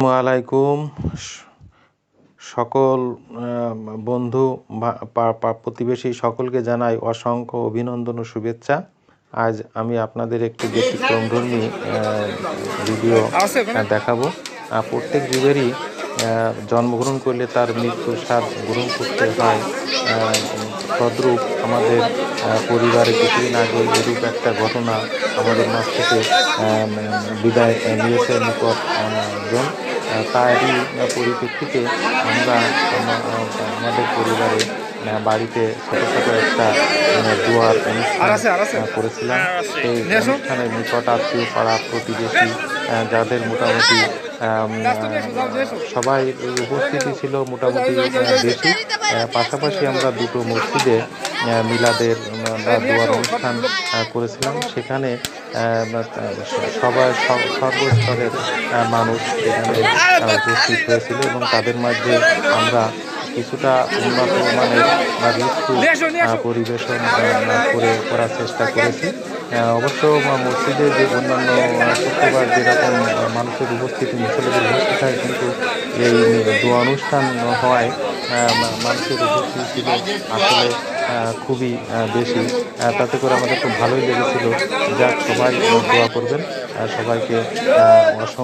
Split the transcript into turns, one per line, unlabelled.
আলাইকুম সকল বন্ধু প্রতিবেশী সকলকে জানাই অসংখ্য অভিনন্দন ও শুভেচ্ছা। আজ আমি আপনাদের একটি ব্যতিক্রমধর্মী ভিডিও দেখাবো। প্রত্যেক জীবেরই জন্মগ্রহণ করলে তার মৃত্যুর স্বাদ গ্রহণ করতে হয়, তদ্রূপ আমাদের পরিবারে কিছুদিন আগে এরূপ একটা ঘটনা আমাদের মাঝ থেকে বিদায় নিয়েছে নিকট জন। তারই পরিপ্রেক্ষিতে আমরা আমাদের পরিবারে বাড়িতে ছোটো ছোটো একটা দোয়ার অনুষ্ঠান করেছিলাম। সেই অনুষ্ঠানের নিকট আত্মীয় পাড়া প্রতিবেশী যাদের মোটামুটি সবাই উপস্থিতি ছিল মোটামুটি বেশি। পাশাপাশি আমরা দুটো মসজিদে মিলাদের বা দোয়ার অনুষ্ঠান করেছিলাম। সেখানে সবাই সর্বস্তরের মানুষ এখানে উপস্থিত হয়েছিল এবং তাদের মধ্যে আমরা কিছুটা উন্নত মানের বা রিস্কফুল পরিবেশন করার চেষ্টা করেছি। অবশ্য মসজিদে যে অন্যান্য শুক্রবার যেরকম মানুষের উপস্থিতি মুসল্লিদের উপস্থিত হয়, কিন্তু এই দোয়া অনুষ্ঠান হওয়ায় মানুষের উপস্থিতি ছিল আসলে খুবই বেশি। তাতে করে আমাদের খুব ভালোই লেগেছিল। যাক, সবাই দোয়া করবেন। সবাইকে অসংখ্য